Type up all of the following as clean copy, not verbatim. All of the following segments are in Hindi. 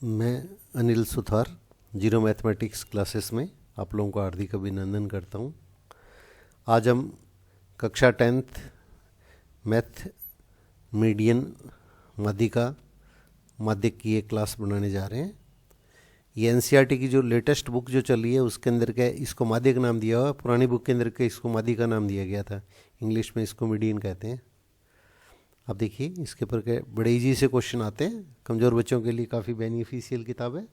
मैं Anil Suthar zero mathematics classes में आप लोगों को हार्दिक अभिनंदन करता हूँ। आज हम कक्षा 10th मैथ मीडियन माध्यिका माध्यक की एक क्लास बनाने जा रहे हैं। ये एनसीईआरटी की जो लेटेस्ट बुक जो चल रही है उसके अंदर का इसको माध्यक नाम दिया हुआ, पुरानी बुक के अंदर के इसको माध्यिका नाम दिया गया था। इंग्लिश में इसको मीडियन कहते हैं। अब देखिए इसके ऊपर के बड़े इजी से क्वेश्चन आते हैं। कमज़ोर बच्चों के लिए काफ़ी बेनिफिशियल किताब है,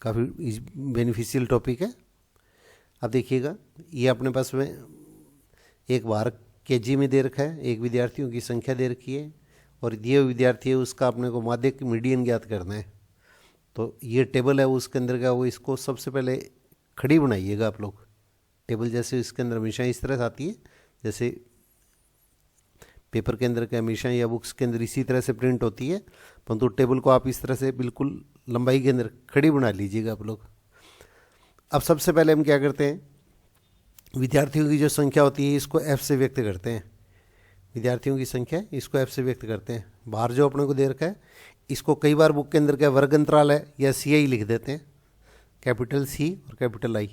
काफ़ी बेनिफिशियल टॉपिक है। अब देखिएगा, ये अपने पास में एक बार केजी में दे रखा है, एक विद्यार्थियों की संख्या दे रखी है और दिए हुए विद्यार्थी है उसका अपने को माध्यक मीडियन ज्ञात करना है। तो ये टेबल है उसके अंदर का, वो इसको सबसे पहले खड़ी बनाइएगा आप लोग। टेबल जैसे इसके अंदर हमेशा इस तरह से आती है, जैसे पेपर के अंदर का हमेशा या बुक्स के अंदर इसी तरह से प्रिंट होती है, परंतु टेबल को आप इस तरह से बिल्कुल लंबाई के अंदर खड़ी बना लीजिएगा आप लोग। अब सबसे पहले हम क्या करते हैं, विद्यार्थियों की जो संख्या होती है इसको एफ से व्यक्त करते हैं। विद्यार्थियों की संख्या इसको एफ से व्यक्त करते हैं। बाहर जो अपने को दे रखा है इसको कई बार बुक के अंदर का वर्ग अंतराल है या सी आई लिख देते हैं, कैपिटल सी और कैपिटल आई,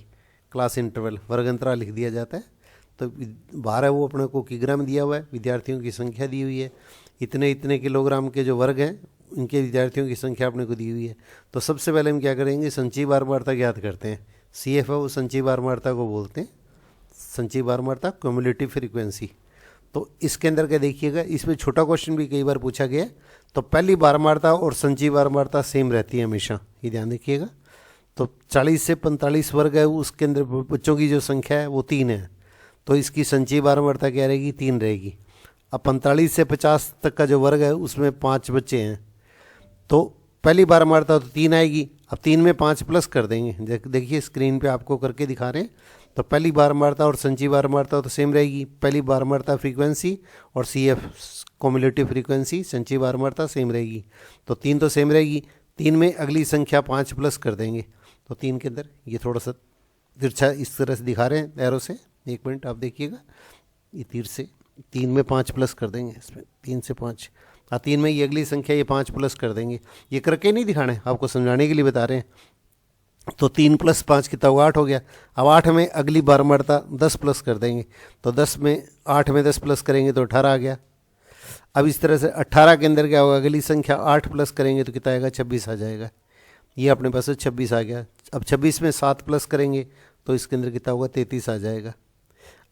क्लास इंटरवल वर्ग अंतराल लिख दिया जाता है। तो बाहर है वो अपने को किग्रा में दिया हुआ है, विद्यार्थियों की संख्या दी हुई है, इतने इतने किलोग्राम के जो वर्ग हैं उनके विद्यार्थियों की संख्या अपने को दी हुई है। तो सबसे पहले हम क्या करेंगे, संचयी बारंबारता ज्ञात करते हैं। सी एफ है वो संचयी बारंबारता को बोलते हैं, संचयी बारंबारता क्यूमुलेटिव फ्रीक्वेंसी। तो इसके अंदर क्या देखिएगा, इसमें छोटा क्वेश्चन भी कई बार पूछा गया है। तो पहली बारंबारता और संचयी बारंबारता सेम रहती है हमेशा, ये ध्यान रखिएगा। तो 40 से 45 वर्ग है उसके अंदर बच्चों की जो संख्या है वो 3 है, तो इसकी संचयी बारंबारता क्या रहेगी, 3 रहेगी। अब 45 से 50 तक का जो वर्ग है उसमें 5 बच्चे हैं, तो पहली बारंबारता तो 3 आएगी। अब 3 में 5 प्लस कर देंगे, देखिए स्क्रीन पे आपको करके दिखा रहे हैं। तो पहली बारंबारता और संचयी बारंबारता तो सेम रहेगी, पहली बारंबारता फ्रीक्वेंसी और सी एफ क्यूमुलेटिव फ्रीक्वेंसी संचयी बारंबारता सेम रहेगी। तो 3 तो सेम रहेगी, 3 में अगली संख्या 5 प्लस कर देंगे। तो 3 के अंदर ये थोड़ा सा तिरछा इस तरह से दिखा रहे हैं एरो से, एक मिनट आप देखिएगा, ये तीर से 3 में 5 प्लस कर देंगे, इसमें 3 से 5, 3 में ये अगली संख्या ये 5 प्लस कर देंगे। ये करके नहीं दिखाना है, आपको समझाने के लिए बता रहे हैं। तो 3 + 5 कितना हुआ, 8 हो गया। अब 8 में अगली बारंबारता 10 प्लस कर देंगे, तो 10 में 8 में 10 प्लस करेंगे तो 18 आ गया। अब इस तरह से 18 के अंदर क्या होगा, अगली संख्या 8 प्लस करेंगे तो कितना आएगा, 26 आ जाएगा। ये अपने पास 26 आ गया। अब 26 में 7 प्लस करेंगे तो इसके अंदर कितना होगा, 33 आ जाएगा।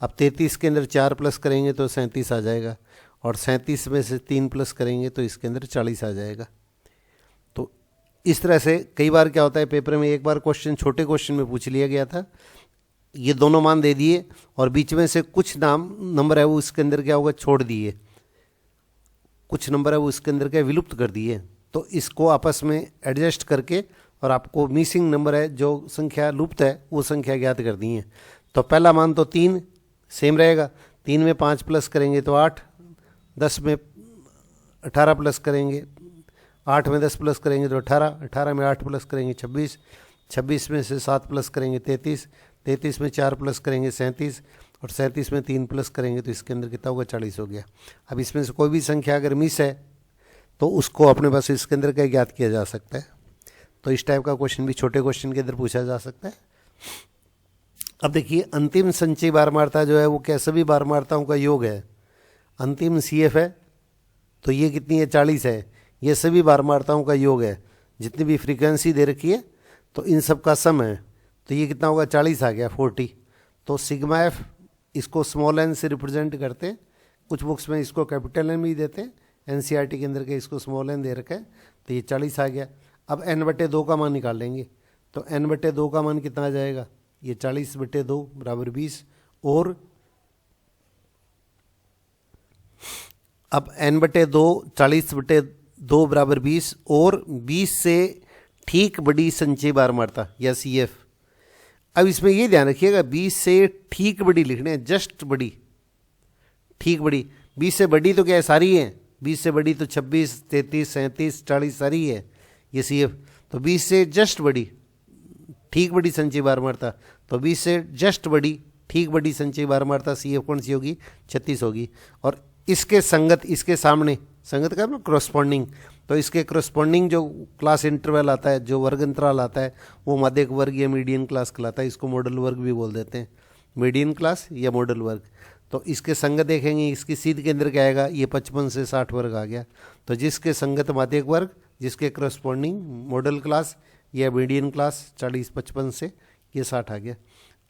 अब 33 के अंदर 4 प्लस करेंगे तो 37 आ जाएगा, और 37 में से 3 प्लस करेंगे तो इसके अंदर 40 आ जाएगा। तो इस तरह से कई बार क्या होता है, पेपर में एक बार क्वेश्चन छोटे क्वेश्चन में पूछ लिया गया था, ये दोनों मान दे दिए और बीच में से कुछ नंबर है वो इसके अंदर क्या होगा, छोड़ दिए, कुछ नंबर है वो इसके अंदर क्या विलुप्त कर दिए। तो इसको आपस में एडजस्ट करके और आपको मिसिंग नंबर है जो संख्या लुप्त है वो संख्या ज्ञात कर दी है। तो पहला मान तो 3 सेम रहेगा, 3 में 5 प्लस करेंगे तो 8, 10 में 18 प्लस करेंगे, 8 में 10 प्लस करेंगे तो 18, 18 में 8 प्लस करेंगे 26, 26 में से 7 प्लस करेंगे 33, 33 में 4 प्लस करेंगे 37, और 37 में 3 प्लस करेंगे तो इसके अंदर कितना होगा, 40 हो गया। अब इसमें से कोई भी संख्या अगर मिस है तो उसको अपने पास इसके अंदर क्या ज्ञात किया जा सकता है। तो इस टाइप का क्वेश्चन भी छोटे क्वेश्चन के अंदर पूछा जा सकता है। अब देखिए, अंतिम संचयी बारंबारता जो है वो क्या, सभी बारंबारताओं का योग है। अंतिम सी एफ है तो ये कितनी है, 40 है। ये सभी बारंबारताओं का योग है, जितनी भी फ्रीक्वेंसी दे रखी है तो इन सब का सम है। तो ये कितना होगा, 40 आ गया, 40। तो सिग्मा एफ इसको स्मॉल एन से रिप्रेजेंट करते हैं, कुछ बुक्स में इसको कैपिटल एन भी देते हैं, एनसीईआरटी के अंदर के इसको स्मॉल एन दे रखा है। तो ये 40 आ गया। अब n/2 का मान निकाल लेंगे, तो n/2 का मान कितना आ जाएगा, ये 40/2 बराबर 20। और अब n/2 40/2 बराबर 20, और 20 से ठीक बड़ी संचयी बारंबारता या सी एफ। अब इसमें ये ध्यान रखिएगा, 20 से ठीक बड़ी लिखने हैं, जस्ट बड़ी, ठीक बड़ी। 20 से बड़ी तो क्या है, सारी है। 20 से बड़ी तो 26, 33, 37, 40 सारी है ये सी एफ। तो 20 से जस्ट बड़ी, ठीक बड़ी संचयी बारंबारता, तो 20 से जस्ट बड़ी ठीक बड़ी संचयी बारंबारता सी एफ कौन सी होगी, 36 होगी। और इसके संगत, इसके सामने संगत का मतलब क्रॉसपॉन्डिंग। तो इसके क्रॉसपॉन्डिंग जो क्लास इंटरवल आता है, जो वर्ग अंतराल आता है, वो माध्यक वर्ग या मीडियन क्लास कहलाता है। इसको मॉडल वर्ग भी बोल देते हैं, मीडियन क्लास या मॉडल वर्ग। तो इसके संगत देखेंगे, इसकी सीध केंद्र क्या आएगा, ये 55 से 60 वर्ग आ गया। तो जिसके संगत माध्यक वर्ग, जिसके क्रॉसपॉन्डिंग मॉडल क्लास या मीडियन क्लास 40-55 से ये 60 आ गया।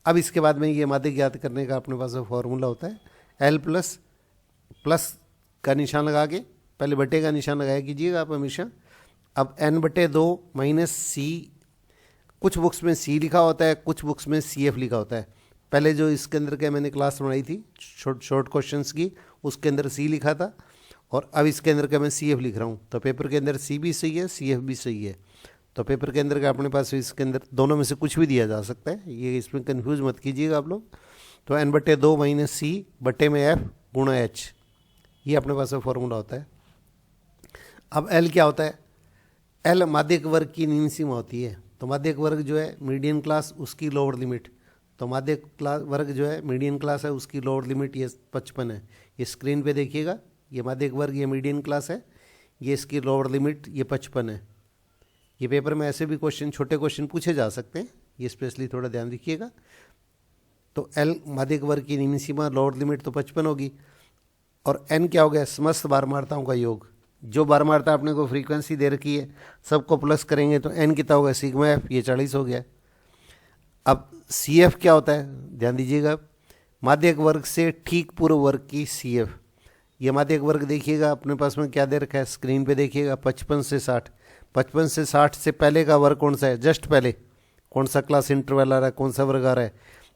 अब इसके बाद में ये माध्यक ज्ञात करने का अपने पास फॉर्मूला होता है, एल प्लस का निशान लगा के, पहले बटे का निशान लगाया कीजिएगा आप हमेशा। अब n/2 माइनस सी, कुछ बुक्स में सी लिखा होता है, कुछ बुक्स में CF लिखा होता है। पहले जो इसके अंदर के मैंने क्लास बनाई थी शॉर्ट क्वेश्चंस की, उसके अंदर सी लिखा था, और अब इसके अंदर का मैं CF लिख रहा हूँ। तो पेपर के अंदर सी भी सही है, CF भी सही है। तो पेपर के अंदर का अपने पास इसके अंदर दोनों में से कुछ भी दिया जा सकता है, ये इसमें कंफ्यूज मत कीजिएगा आप लोग। तो n/2 माइनस सी बटे में F गुणा H, ये अपने पास फॉर्मूला होता है। अब L क्या होता है, L माध्यक वर्ग की निम्न सीमा होती है। तो माध्यक वर्ग जो है मीडियन क्लास, उसकी लोअर लिमिट, तो माध्यक क्लास वर्ग जो है मीडियन क्लास है, उसकी लोअर लिमिट ये 55 है। ये स्क्रीन पे देखिएगा, ये माध्यक वर्ग ये मीडियन क्लास है, ये इसकी लोअर लिमिट ये 55 है। ये पेपर में ऐसे भी क्वेश्चन, छोटे क्वेश्चन पूछे जा सकते हैं, ये स्पेशली थोड़ा ध्यान रखिएगा। तो L माध्यक वर्ग की निम्न सीमा, लोअर लिमिट तो 55 होगी, और N क्या हो गया, समस्त बारमारताओं का योग। जो बारमारता आपने को फ्रीक्वेंसी दे रखी है, सबको प्लस करेंगे तो N कितना होगा, सिग्मा F, ये 40 हो गया। अब CF क्या होता है, ध्यान दीजिएगा, माध्यक वर्ग से ठीक पूर्व वर्ग की CF। ये माध्यक वर्ग देखिएगा अपने पास में क्या दे रखा है, स्क्रीन पे देखिएगा, 55 से 60। 55 से 60 से पहले का वर्ग कौन सा है, जस्ट पहले कौन सा क्लास इंटरवल आ रहा है, कौन सा वर्ग आ रहा है,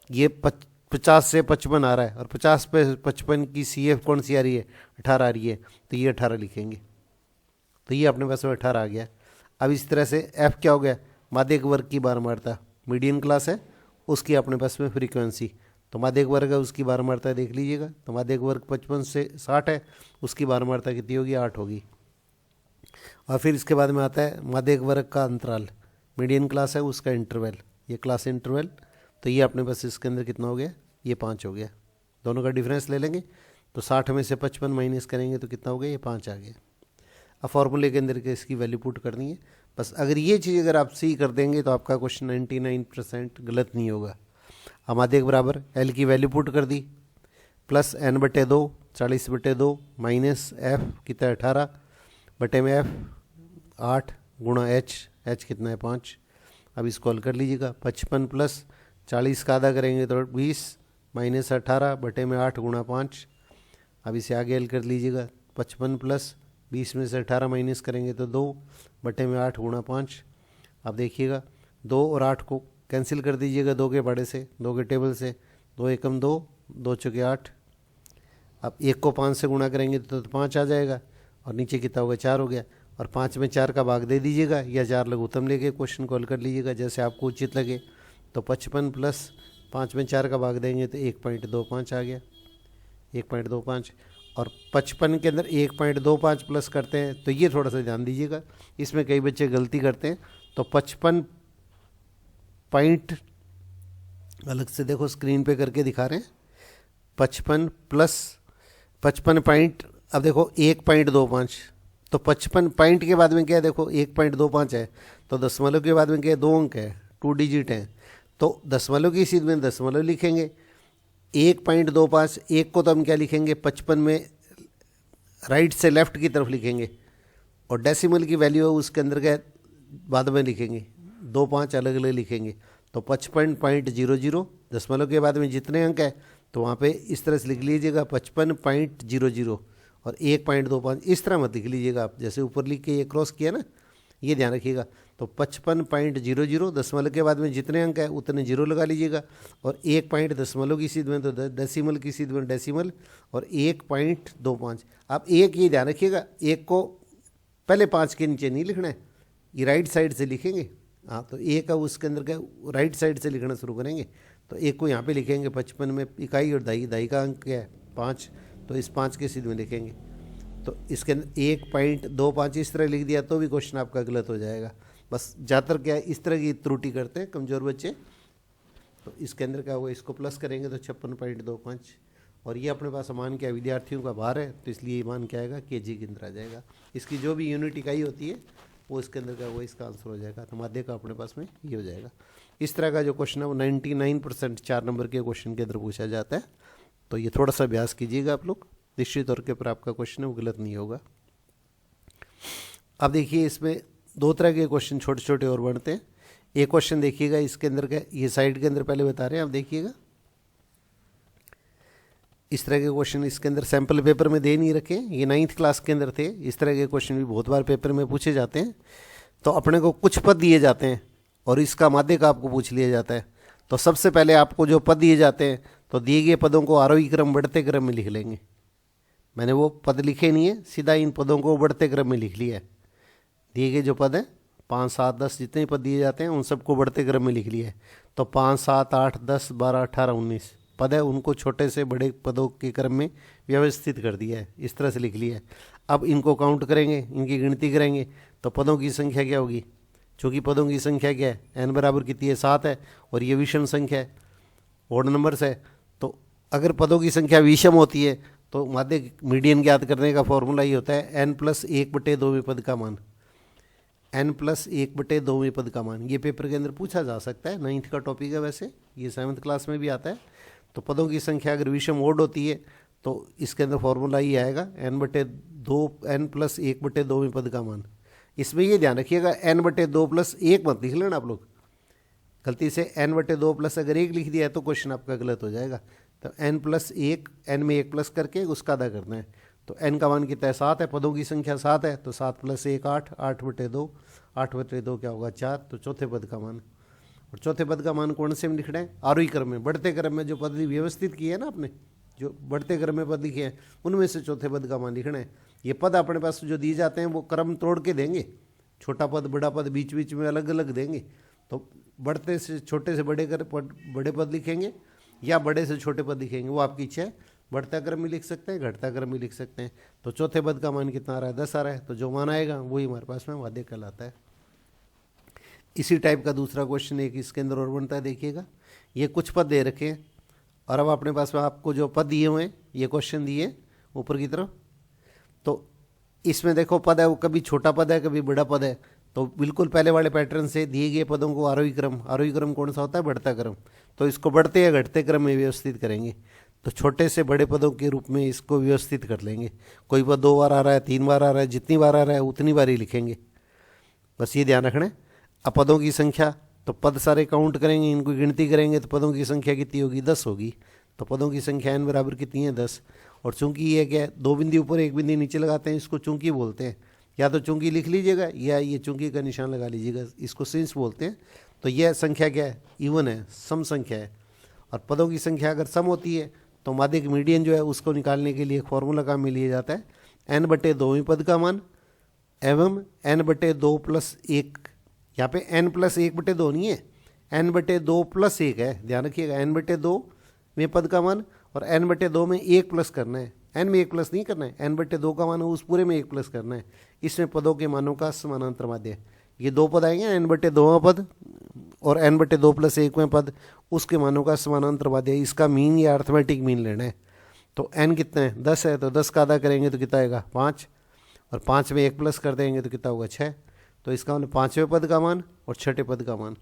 ये 50 से 55 आ रहा है, और 50 पे 55 की CF कौन सी आ रही है, 18 आ रही है। तो ये 18 लिखेंगे, तो ये अपने पास में 18 आ गया। अब इस तरह से F क्या हो गया, माध्यक वर्ग की बारमारता, मीडियन क्लास है उसकी अपने पास में फ्रीक्वेंसी, तो माध्यक वर्ग है उसकी बारमारता देख लीजिएगा। तो माध्यक वर्ग 55 से 60 है, उसकी बारमारता कितनी होगी, 8 होगी। और फिर इसके बाद में आता है माध्यक वर्ग का अंतराल, मीडियन क्लास है उसका इंटरवल, ये क्लास इंटरवल। तो ये अपने पास इसके अंदर कितना हो गया, ये 5 हो गया। दोनों का डिफरेंस ले लेंगे, तो 60 में से 55 माइनस करेंगे तो कितना हो गया, ये 5 आ गया। अब फॉर्मूले के अंदर के इसकी वैल्यू पुट करनी है बस। अगर ये चीज़ अगर आप सही कर देंगे तो आपका क्वेश्चन 99% गलत नहीं होगा। अब माध्यक बराबर L की वैल्यू पुट कर दी, प्लस n/2 40/2 माइनस F कितना है 18 बटे में F 8 गुणा H कितना है 5। अब इसको हल कर लीजिएगा, 55 प्लस 40 का आधा करेंगे तो 20 माइनस 18 बटे में 8 गुणा 5। अब इसे आगे हल कर लीजिएगा, 55 प्लस 20 में से 18 माइनस करेंगे तो 2 बटे में 8 गुणा 5। अब देखिएगा 2 और 8 को कैंसिल कर दीजिएगा 2 के पहाड़े से, 2 के टेबल से, 2 एकम 2, 2 चौके 8। अब 1 को 5 से गुणा करेंगे तो 5 आ जाएगा, और नीचे कितना होगा, 4 हो गया। और 5 में 4 का भाग दे दीजिएगा, या 4 लघुत्तम लेके क्वेश्चन को हल कर लीजिएगा जैसे आपको उचित लगे। तो 55 प्लस 5 में 4 का भाग देंगे तो 1.25 आ गया, 1.25। और 55 के अंदर 1.25 प्लस करते हैं, तो ये थोड़ा सा ध्यान दीजिएगा, इसमें कई बच्चे गलती करते हैं। तो 55 पॉइंट, अलग से देखो स्क्रीन पे करके दिखा रहे हैं, 55 प्लस 55 पॉइंट, अब देखो 1.25, तो 55 पॉइंट के बाद में क्या है, देखो 1.25 है, तो दशमलव के बाद में क्या है, 2 अंक है, 2 डिजिट हैं, तो दशमलव की सीध में दशमलव लिखेंगे। 1.25, 1 को तो हम क्या लिखेंगे, 55 में राइट से लेफ्ट की तरफ लिखेंगे, और डेसिमल की वैल्यू है उसके अंदर क्या बाद में लिखेंगे, 2 5 अलग अलग लिखेंगे। तो 55.00, दशमलव के बाद में जितने अंक है तो वहाँ पे इस तरह से लिख लीजिएगा 55.00, और 1.25 इस तरह मत लिख लीजिएगा आप, जैसे ऊपर लिख के ये क्रॉस किया ना, ये ध्यान रखिएगा। तो 55.00, दशमलव के बाद में जितने अंक है उतने जीरो लगा लीजिएगा, और 1 पॉइंट दशमलव की सीध में तो डेसिमल की सीध में डेसिमल, और 1.25। आप एक ही ध्यान रखिएगा, 1 को पहले 5 के नीचे नहीं लिखना है, ये राइट साइड से लिखेंगे। हाँ, तो 1 का उसके अंदर का राइट साइड से लिखना शुरू करेंगे, तो 1 को यहाँ पे लिखेंगे 55 में इकाई, और दाई का अंक क्या है 5, तो इस 5 के सीध में लिखेंगे। तो इसके अंदर 1.25 इस तरह लिख दिया तो भी क्वेश्चन आपका गलत हो जाएगा। बस ज़्यादातर क्या है इस तरह की त्रुटि करते हैं कमज़ोर बच्चे। तो इसके अंदर क्या होगा, इसको प्लस करेंगे तो 56.25, और ये अपने पास मान क्या है, विद्यार्थियों का भार है, तो इसलिए ये मान क्या आएगा, kg के अंदर आ जाएगा। इसकी जो भी यूनिट इकाई होती है वो इसके अंदर का वो इसका आंसर हो जाएगा। तो माध्य का अपने पास में ये हो जाएगा। इस तरह का जो क्वेश्चन है वो 99% 4 नंबर के क्वेश्चन के अंदर पूछा जाता है। तो ये थोड़ा सा अभ्यास कीजिएगा आप लोग, निश्चित तौर के ऊपर आपका क्वेश्चन है वो गलत नहीं होगा। अब देखिए इसमें 2 तरह के क्वेश्चन छोटे छोटे और बनते हैं। एक क्वेश्चन देखिएगा इसके अंदर का, ये साइड के अंदर पहले बता रहे हैं, आप देखिएगा इस तरह के क्वेश्चन इसके अंदर सैम्पल पेपर में दे नहीं रखे, ये 9th क्लास के अंदर थे। इस तरह के क्वेश्चन भी बहुत बार पेपर में पूछे जाते हैं। तो अपने को कुछ पद दिए जाते हैं और इसका माध्य का आपको पूछ लिया जाता है। तो सबसे पहले आपको जो पद दिए जाते हैं, तो दिए गए पदों को आरोही क्रम बढ़ते क्रम में लिख लेंगे। मैंने वो पद लिखे नहीं है, सीधा इन पदों को बढ़ते क्रम में लिख लिया है। दिए गए जो पद हैं 5, 7, 10 जितने पद दिए जाते हैं उन सबको बढ़ते क्रम में लिख लिया है। तो 5, 7, 8, 10, 12, 18, 19 पद है, उनको छोटे से बड़े पदों के क्रम में व्यवस्थित कर दिया है, इस तरह से लिख लिया है। अब इनको काउंट करेंगे, इनकी गिनती करेंगे, तो पदों की संख्या क्या होगी। चूँकि पदों की संख्या क्या है, n बराबर कितनी है, 7 है, और ये विषम संख्या है, ओड नंबर्स है। तो अगर पदों की संख्या विषम होती है तो माध्य मीडियन ज्ञात करने का फॉर्मूला ये होता है n+1/2वें पद का मान, n+1/2वें पद का मान। ये पेपर के अंदर पूछा जा सकता है, 9th का टॉपिक है, वैसे ये 7th क्लास में भी आता है। तो पदों की संख्या अगर विषम ओड होती है तो इसके अंदर फॉर्मूला ये आएगा n+1/2वें पद का मान। इसमें ये ध्यान रखिएगा n/2+1 मत लिख लेना आप लोग, गलती से n/2+ अगर 1 लिख दिया है तो क्वेश्चन आपका गलत हो जाएगा। तो n+1, n में 1 प्लस करके उसका आधा करना है। तो n का मान कितना है, 7 है, पदों की संख्या 7 है, तो 7 + 1 8, 8/2, 8/2 क्या होगा 4, तो चौथे पद का मान। और चौथे पद का मान कौन से में लिखना है, आरोही क्रम में। बढ़ते क्रम में जो पद व्यवस्थित किए है ना आपने, जो बढ़ते क्रम में पद लिखे हैं उनमें से चौथे पद का मान लिखना है। ये पद अपने पास जो दिए जाते हैं वो क्रम तोड़ के देंगे, छोटा पद बड़ा पद बीच बीच में अलग अलग देंगे। तो बढ़ते से छोटे से बड़े बड़े पद लिखेंगे या बड़े से छोटे पद लिखेंगे, वो आपकी इच्छा है। बढ़ता क्रम में लिख सकते हैं, घटता क्रम में लिख सकते हैं। तो चौथे पद का मान कितना आ रहा है, 10 आ रहा है। तो जो मान आएगा वही हमारे पास में माध्य कहलाता है। इसी टाइप का दूसरा क्वेश्चन एक इसके अंदर और बनता है, देखिएगा। ये कुछ पद दे रखे हैं और अब अपने पास में आपको जो पद दिए हुए हैं, ये क्वेश्चन दिए ऊपर की तरफ। तो इसमें देखो पद है वो कभी छोटा पद है कभी बड़ा पद है। तो बिल्कुल पहले वाले पैटर्न से दिए गए पदों को आरोही क्रम कौन सा होता है, बढ़ता क्रम। तो इसको बढ़ते या घटते क्रम में व्यवस्थित करेंगे। तो छोटे से बड़े पदों के रूप में इसको व्यवस्थित कर लेंगे। कोई पद 2 बार आ रहा है, 3 बार आ रहा है, जितनी बार आ रहा है उतनी बार ही लिखेंगे, बस ये ध्यान रखना है। अब पदों की संख्या, तो पद सारे काउंट करेंगे, इनको गिनती करेंगे, तो पदों की संख्या कितनी होगी, 10 होगी। तो पदों की संख्या n बराबर कितनी है, 10। और चूंकि ये क्या है, 2 बिंदी ऊपर 1 बिंदी नीचे लगाते हैं, इसको चूंकि बोलते हैं। या तो चूंकि लिख लीजिएगा या ये चूंकि का निशान लगा लीजिएगा, इसको सिंस बोलते हैं। तो यह संख्या क्या है, इवन है, सम संख्या है। और पदों की संख्या अगर सम होती है तो माध्यिक मीडियन जो है उसको निकालने के लिए एक फॉर्मूला काम में लिया जाता है, n/2वें पद का मान एवं n/2+1। यहाँ पे n+1/2 नहीं है, n/2+1 है, ध्यान रखिएगा। n/2वें पद का मान और n/2 में 1 प्लस करना है, n में 1 प्लस नहीं करना है, n/2 का मान उस पूरे में 1 प्लस करना है। इसमें पदों के मानों का समानांतर माध्य। ये 2 पद आएंगे, n/2वां पद और n/2+1वें पद, उसके मानों का समानांतर माध्य। इसका मीन या अर्थमेटिक मीन लेना है। तो n कितना है, 10 है, तो 10 का आधा करेंगे तो कितना आएगा, 5। और 5 में 1 प्लस कर देंगे तो कितना होगा, 6। तो इसका मतलब 5वें पद का मान और 6ठे पद का मान।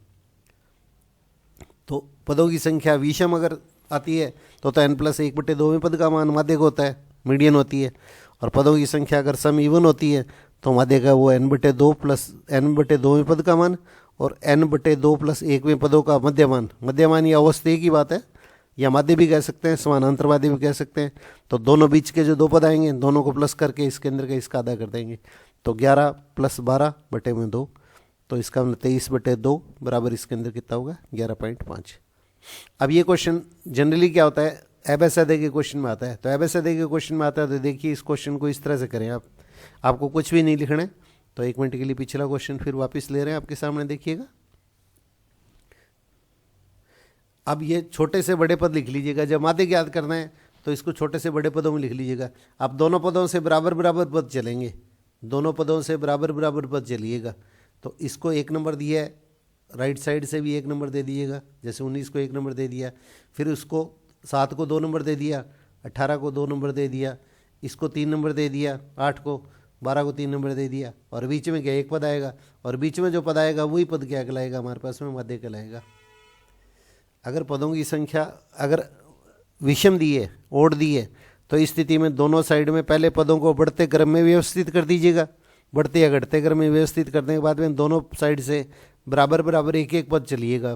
तो पदों की संख्या विषम अगर आती है तो n+1/2वें पद का मान माध्यक होता है, मीडियन होती है। और पदों की संख्या अगर सम इवन होती है तो माध्यक है वो n/2वें पद का मान और n/2+1वें पदों का मध्यमान। मध्यमान या अवस्था एक ही बात है, या माध्य भी कह सकते हैं, समानांतर माध्य भी कह सकते हैं। तो दोनों बीच के जो 2 पद आएंगे दोनों को प्लस करके इसके अंदर का इसका आधा कर देंगे। तो 11 + 12/2, तो इसका मतलब 23/2 बराबर इसके अंदर कितना होगा, 11.5। अब ये क्वेश्चन जनरली क्या होता है, एबेसडे के क्वेश्चन में आता है। तो एबेसडे के क्वेश्चन में आता है तो देखिए इस क्वेश्चन को इस तरह से करें आप, आपको कुछ भी नहीं लिखना है। तो 1 मिनट के लिए पिछला क्वेश्चन फिर वापस ले रहे हैं आपके सामने, देखिएगा। अब ये छोटे से बड़े पद लिख लीजिएगा। जब माध्य याद करना है तो इसको छोटे से बड़े पदों में लिख लीजिएगा। आप दोनों पदों से बराबर बराबर पद चलेंगे, दोनों पदों से बराबर बराबर पद चलिएगा। तो इसको 1 नंबर दिया है, राइट साइड से भी 1 नंबर दे दीजिएगा। जैसे 19 को 1 नंबर दे दिया, फिर उसको 7 को 2 नंबर दे दिया, 18 को 2 नंबर दे दिया, इसको 3 नंबर दे दिया, 8 को, 12 को 3 नंबर दे दिया, और बीच में क्या एक पद आएगा, और बीच में जो पद आएगा वही पद क्या कहलाएगा हमारे पास में, माध्य कहलाएगा। अगर पदों की संख्या अगर विषम दी है, ओड दी है, तो इस स्थिति में दोनों साइड में पहले पदों को बढ़ते क्रम में व्यवस्थित कर दीजिएगा, बढ़ते या घटते क्रम में व्यवस्थित करने के बाद में दोनों साइड से बराबर बराबर एक एक पद चलिएगा,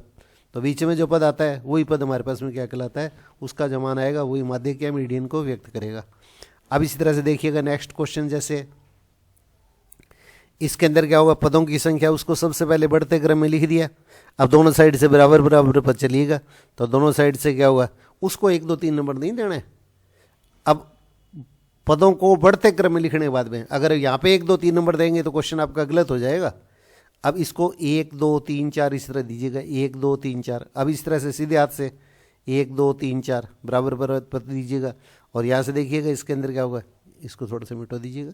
तो बीच में जो पद आता है वही पद हमारे पास में क्या कहलाता है, उसका जो मान आएगा वही माध्य क्या मीडियन को व्यक्त करेगा। अब इसी तरह से देखिएगा नेक्स्ट क्वेश्चन, जैसे इसके अंदर क्या होगा, पदों की संख्या उसको सबसे पहले बढ़ते क्रम में लिख दिया, अब दोनों साइड से बराबर बराबर पद चलिएगा, तो दोनों साइड से क्या होगा, उसको 1 2 3 नंबर नहीं देना है। अब पदों को बढ़ते क्रम में लिखने के बाद में अगर यहाँ पे 1 2 3 नंबर देंगे तो क्वेश्चन आपका गलत हो जाएगा। अब इसको 1 2 3 4 इस तरह दीजिएगा, 1 2 3 4। अब इस तरह से सीधे हाथ से 1 2 3 4 बराबर बराबर पद दीजिएगा, और यहाँ से देखिएगा इसके अंदर क्या होगा, इसको थोड़ा सा मिटा दीजिएगा।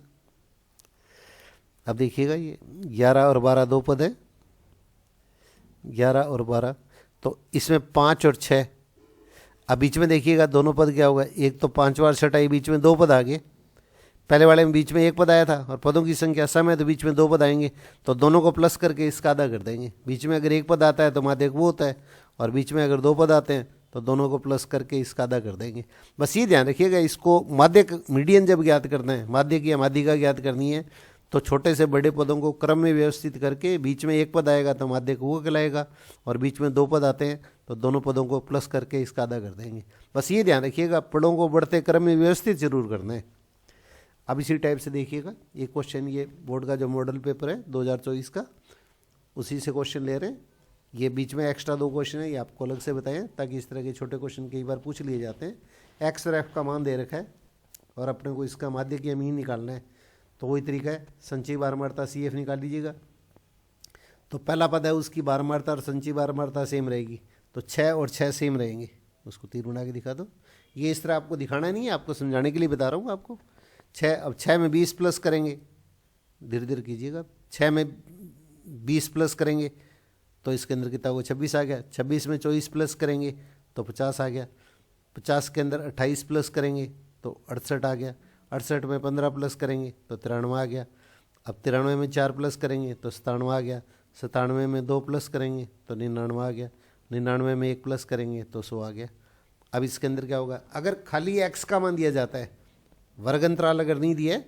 अब देखिएगा ये 11 और 12 दो पद है, 11 और 12, तो इसमें 5 और 6। अब बीच में देखिएगा दोनों पद क्या होगा, एक तो 5वां छटाई, बीच में 2 पद आ गए, पहले वाले में बीच में 1 पद आया था, और पदों की संख्या सम है तो बीच में 2 पद आएंगे, तो दोनों को प्लस करके इसका आधा कर देंगे। बीच में अगर 1 पद आता है तो माध्य वो होता है, और बीच में अगर 2 पद आते हैं तो दोनों को प्लस करके इसका आधा कर देंगे। बस ये ध्यान रखिएगा, इसको माध्य मीडियन जब ज्ञात करना है, माध्य की या माध्यिका ज्ञात करनी है, तो छोटे से बड़े पदों को क्रम में व्यवस्थित करके बीच में 1 पद आएगा तो माध्य को वो कहलाएगा, और बीच में 2 पद आते हैं तो दोनों पदों को प्लस करके इसका आधा कर देंगे। बस ये ध्यान रखिएगा, पदों को बढ़ते क्रम में व्यवस्थित जरूर करना है। अब इसी टाइप से देखिएगा ये क्वेश्चन, ये बोर्ड का जो मॉडल पेपर है 2024 का, उसी से क्वेश्चन ले रहे हैं। ये बीच में एक्स्ट्रा 2 क्वेश्चन है, ये आपको अलग से बताएं, ताकि इस तरह के छोटे क्वेश्चन कई बार पूछ लिए जाते हैं। एक्स और एफ का मान दे रखा है और अपने को इसका माध्य की मीन निकालना है, तो वही तरीका है, संचयी बारंबारता सी एफ निकाल लीजिएगा। तो पहला पद है उसकी बारंबारता और संचयी बारंबारता सेम रहेगी, तो 6 और 6 सेम रहेंगे। उसको तीर बना के दिखा दो। ये इस तरह आपको दिखाना नहीं है, आपको समझाने के लिए बता रहा हूँ आपको। 6, अब 6 में 20 प्लस करेंगे, धीरे धीरे कीजिएगा, 6 में 20 प्लस करेंगे तो इसके अंदर कितना होगा, 26 आ गया। 26 में 24 प्लस करेंगे तो 50 आ गया। 50 के अंदर 28 प्लस करेंगे तो 68 आ गया। 68 में 15 प्लस करेंगे तो 93 आ गया। अब 93 में 4 प्लस करेंगे तो 97 आ गया। 97 में 2 प्लस करेंगे तो 99 आ गया। 99 में 1 प्लस करेंगे तो 100 आ गया। अब इसके अंदर क्या होगा, अगर खाली x का मान दिया जाता है, वर्ग अंतराल अगर नहीं दिया है,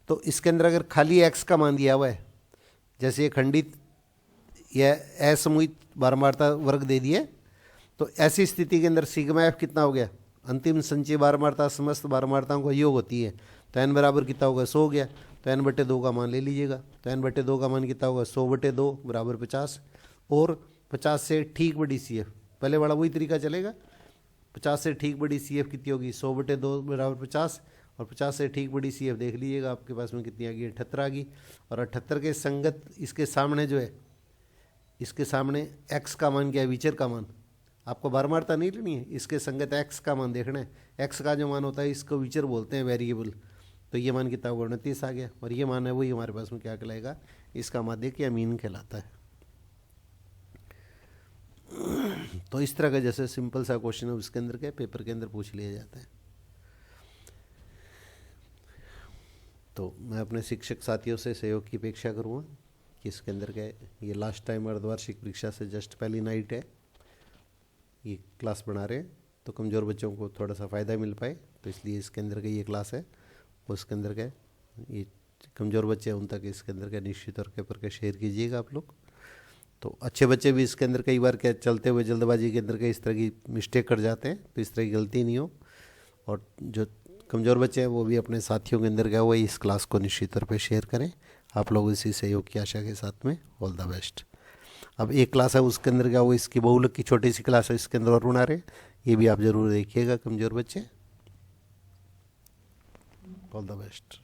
तो इसके अंदर अगर खाली x का मान दिया हुआ है, जैसे ये खंडित या असमूहित बारंबारता वर्ग दे दिए, तो ऐसी स्थिति के अंदर सिग्मा एफ कितना हो गया, अंतिम संचयी बारंबारता समस्त बारंबारताओं का योग होती है, तो n बराबर कितना होगा, 100 हो गया। तो n/2 का मान ले लीजिएगा। तो n/2 का मान कितना होगा, 100/2 बराबर 50, और 50 से ठीक बड़ी सी एफ, पहले वाला वही तरीका चलेगा। 50 से ठीक बड़ी सी एफ कितनी होगी, 100/2 बराबर 50, और 50 से ठीक बड़ी सी एफ देख लीजिएगा आपके पास में कितनी आ गई, 78 आ गई। और 78 के संगत इसके सामने जो है, इसके सामने x का मान क्या है, विचर का मान, आपको बारंबारता नहीं लेनी है, इसके संगत x का मान देखना है। x का जो मान होता है इसको विचर बोलते हैं, वेरिएबल। तो ये मान कितना होगा, 29 आ गया। और ये मान है वही हमारे पास में क्या कहलाएगा, इसका माध्यक या मीन कहलाता है। तो इस तरह का जैसे सिंपल सा क्वेश्चन है उसके अंदर क्या पेपर के अंदर पूछ लिया जाता है। तो मैं अपने शिक्षक साथियों से सहयोग की अपेक्षा करूँगा कि इसके अंदर क्या है, ये लास्ट टाइम अर्धवार्षिक परीक्षा से जस्ट पहली नाइट है, ये क्लास बना रहे हैं, तो कमज़ोर बच्चों को थोड़ा सा फ़ायदा मिल पाए, तो इसलिए इसके अंदर का ये क्लास है। उसके अंदर क्या है, ये कमज़ोर बच्चे हैं उन तक इसके अंदर क्या निश्चित तौर के ऊपर क्या शेयर कीजिएगा आप लोग। तो अच्छे बच्चे भी इसके अंदर कई बार क्या चलते हुए जल्दबाजी के अंदर क्या इस तरह की मिस्टेक कर जाते हैं, तो इस तरह की गलती नहीं हो। और जो कमज़ोर बच्चे हैं वो भी अपने साथियों के अंदर क्या हुआ इस क्लास को निश्चित तौर पे शेयर करें। आप लोग इसी सहयोग की आशा के साथ में ऑल द बेस्ट। अब एक क्लास है उसके अंदर क्या हुआ, इसकी बहुलक की छोटी सी क्लास है, इसके अंदर और बना रहे, ये भी आप ज़रूर देखिएगा कमज़ोर बच्चे। All the best.